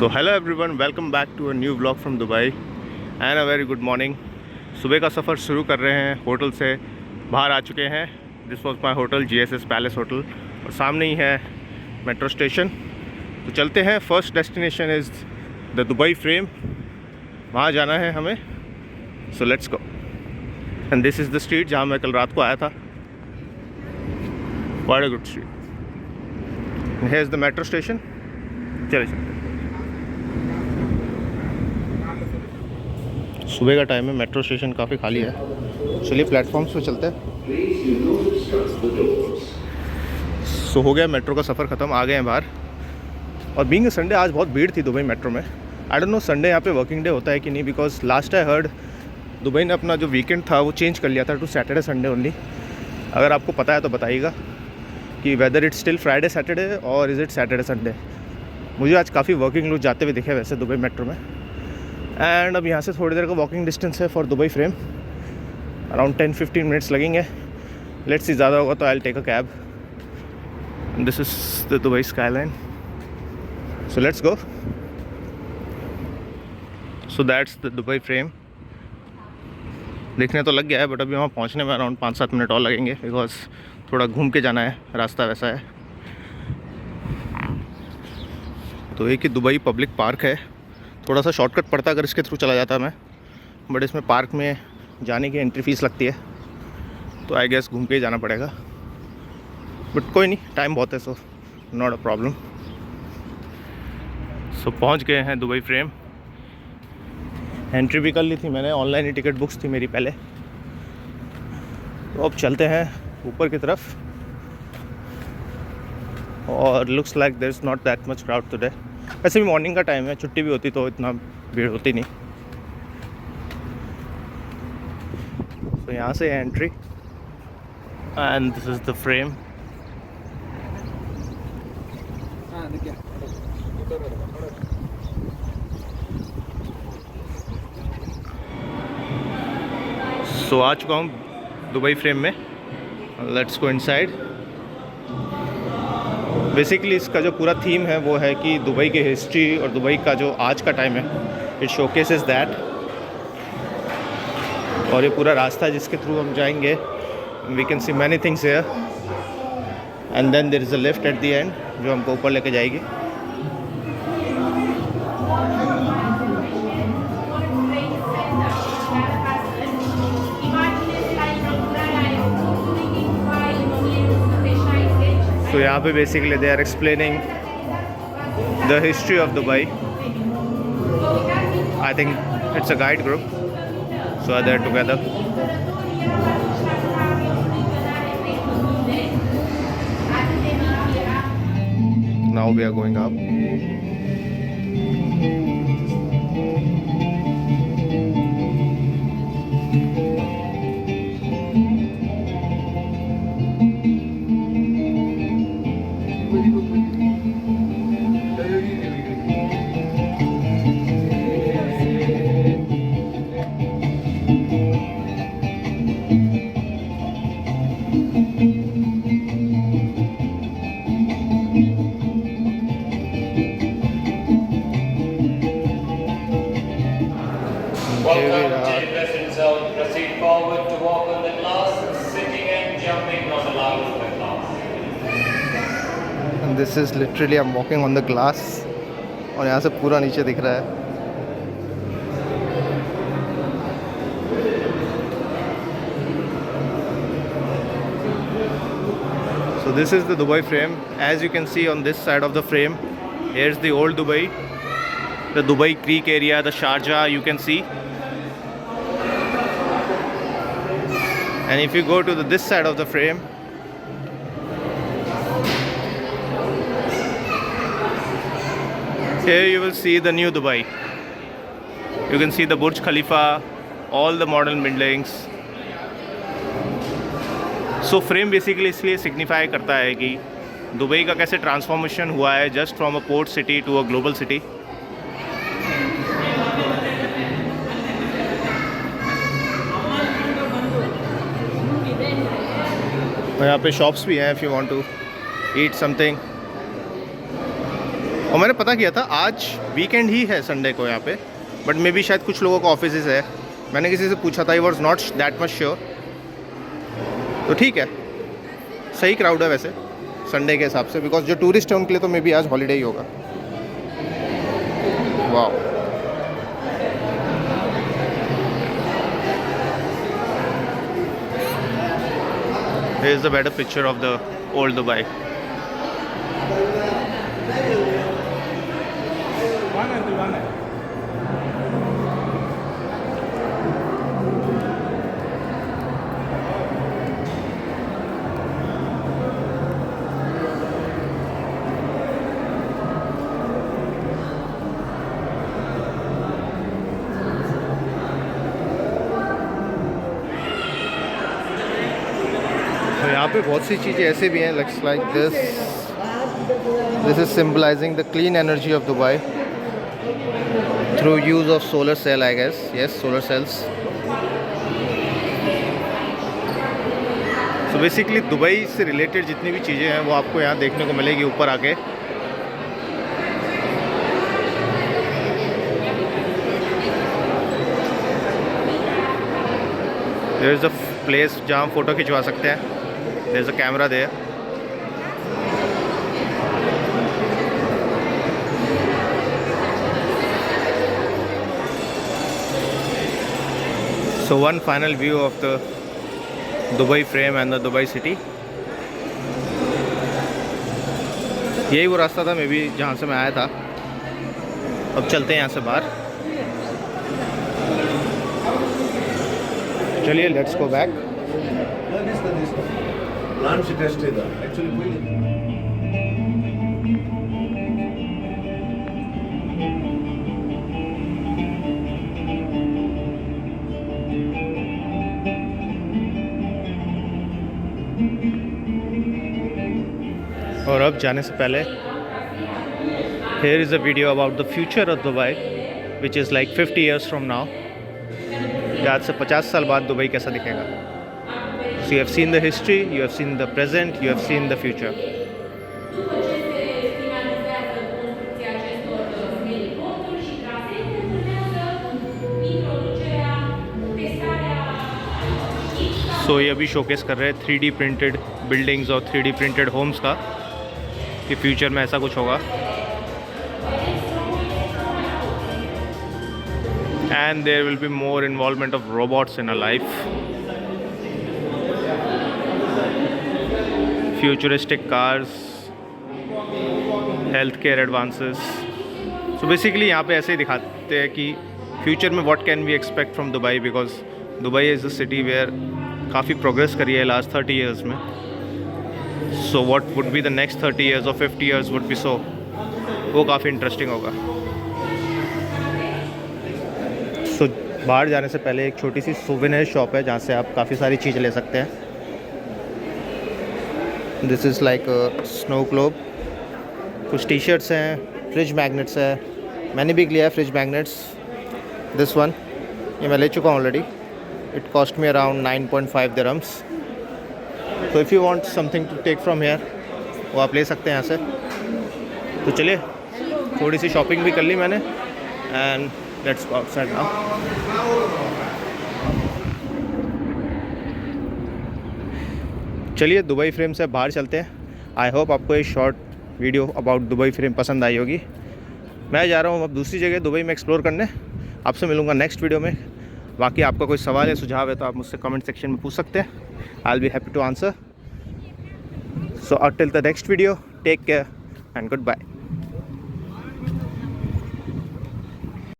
So hello everyone, welcome back to a new vlog from Dubai and a very good morning. सुबह का सफ़र शुरू कर रहे हैं। होटल से बाहर आ चुके हैं। This was my hotel, GSS palace hotel, और सामने ही है मेट्रो स्टेशन। तो चलते हैं। First destination is the Dubai frame, वहाँ जाना है हमें। सो let's go. And this is the street जहाँ मैं कल रात को आया था। Quite a good street. Here is the metro station. चले चलते। सुबह का टाइम है, मेट्रो स्टेशन काफ़ी खाली है। चलिए प्लेटफॉर्म्स पे चलते हैं। सो हो गया मेट्रो का सफ़र ख़त्म, आ गए हैं बाहर। और बीइंग संडे आज बहुत भीड़ थी दुबई मेट्रो में। आई डोंट नो संडे यहाँ पे वर्किंग डे होता है कि नहीं, because last I heard Dubai ने अपना जो वीकेंड था वो चेंज कर लिया था टू सैटरडे संडे ओनली। अगर आपको पता है तो बताइएगा कि whether it's still Friday Saturday और इज़ इट सैटरडे संडे। मुझे आज काफ़ी वर्किंग लोग जाते हुए दिखे वैसे दुबई मेट्रो में। एंड अब यहाँ से थोड़ी देर का वॉकिंग डिस्टेंस है for Dubai frame. Around 10-15 minutes लगेंगे। लेट्स सी, ज़्यादा होगा तो I will take a cab. This is the Dubai skyline. So let's go. So that's the Dubai frame. देखने तो लग गया है, बट अभी वहाँ पहुँचने में अराउंड 5-7 मिनट और लगेंगे, बिकॉज थोड़ा घूम के जाना है, रास्ता वैसा है। तो एक ही दुबई पब्लिक पार्क है। थोड़ा सा शॉर्टकट पड़ता अगर इसके थ्रू चला जाता मैं, बट इसमें पार्क में जाने की एंट्री फ़ीस लगती है, तो आई गेस घूम के ही जाना पड़ेगा। बट कोई नहीं, टाइम बहुत है, सो नॉट अ प्रॉब्लम। सो पहुंच गए हैं दुबई फ्रेम। एंट्री भी कर ली थी मैंने, ऑनलाइन ही टिकट बुक्स थी मेरी पहले। तो अब चलते हैं ऊपर की तरफ। और looks like there is not that much crowd today. वैसे भी मॉर्निंग का टाइम है, छुट्टी भी होती तो इतना भीड़ होती नहीं। तो यहाँ से entry and this is the frame. So आ चुका हूँ दुबई फ्रेम में। Let's go inside. बेसिकली इसका जो पूरा थीम है वो है कि दुबई की हिस्ट्री और दुबई का जो आज का टाइम है, इट शोकेसेस दैट। और ये पूरा रास्ता जिसके थ्रू हम जाएंगे, we can see many things here. And then there is a lift at the end जो हमको ऊपर लेके जाएगी। तो यहाँ पे basically they are explaining the history of Dubai. I think it's a guide group, so are there together. Now we are going up. Welcome to the dressing zone. Proceed forward to walk on the glass. Sitting and jumping not allowed on the glass. And this is literally I'm walking on the glass, और यहाँ से पूरा नीचे दिख रहा है। So this is the Dubai frame. As you can see on this side of the frame, here's the old Dubai, the Dubai Creek area, the Sharjah you can see. And if you go to this side of the frame, here you will see the new Dubai. You can see the Burj Khalifa, all the modern buildings. So frame basically इसलिए signify करता है कि Dubai का कैसे transformation हुआ है just from a port city to a global city. और यहाँ पे शॉप्स भी हैं if you want to eat something. और मैंने पता किया था आज वीकेंड ही है संडे को यहाँ पे, बट मे बी शायद कुछ लोगों का ऑफिस है। मैंने किसी से पूछा था, I was not that much sure. तो ठीक है, सही क्राउड है वैसे संडे के हिसाब से, बिकॉज जो टूरिस्ट है उनके लिए तो मे बी आज हॉलीडे ही होगा। वाह, here is the better picture of the old Dubai. तो यहाँ पे बहुत सी चीज़ें ऐसे भी हैं, looks like this is symbolising the clean energy of Dubai through use of solar cell, I guess. Yes, solar cells. So basically Dubai से related जितनी भी चीज़ें हैं वो आपको यहाँ देखने को मिलेगी ऊपर आके। देयर इज़ अ प्लेस जहाँ हम फ़ोटो खिंचवा सकते हैं। There's a camera there. So one final view of the Dubai frame and the Dubai city. यही वो रास्ता था मे बी जहाँ से मैं आया था। अब चलते हैं यहाँ से बाहर। चलिए, let's go back. Launch test ಇದೆ actually really. और अब जाने से पहले here is a video about the future of Dubai, which is like 50 years from now. आज से 50 साल बाद दुबई कैसा दिखेगा। So you have seen the history, you have seen the present, you have seen the future. So ये अभी showcase कर रहे हैं 3D प्रिंटेड बिल्डिंग्स और 3D प्रिंटेड होम्स का, कि फ्यूचर में ऐसा कुछ होगा। And there will be more involvement of robots in our life. Futuristic cars, healthcare advances. So basically यहाँ पे ऐसे ही दिखाते हैं कि फ्यूचर में what can we expect from Dubai, because Dubai is a city where काफ़ी प्रोग्रेस करी है लास्ट 30 years में। So what would be the next 30 years or 50 years would be, so वो काफ़ी इंटरेस्टिंग होगा। So बाहर जाने से पहले एक छोटी सी सोवेनियर शॉप है जहाँ से आप काफ़ी सारी चीज़ें ले सकते हैं। This is like snow globe, कुछ टी शर्ट्स हैं, फ्रिज मैग्नेट्स है। मैंने भी लिया है फ्रिज मैग्नेट्स, दिस वन, ये मैं ले चुका हूँ already. It cost me around 9.5 dirhams. तो if you want something to take from here, वो आप ले सकते हैं यहाँ से। तो चलिए, थोड़ी सी शॉपिंग भी कर ली मैंने, and let's go outside now. चलिए, दुबई फ्रेम से बाहर चलते हैं। आई होप आपको ये short video about Dubai frame पसंद आई होगी। मैं जा रहा हूँ अब दूसरी जगह दुबई में एक्सप्लोर करने। आपसे मिलूँगा नेक्स्ट वीडियो में। बाकी आपका कोई सवाल या सुझाव है तो आप मुझसे कमेंट सेक्शन में पूछ सकते हैं। I will be happy to answer. So until the next video, take care and goodbye.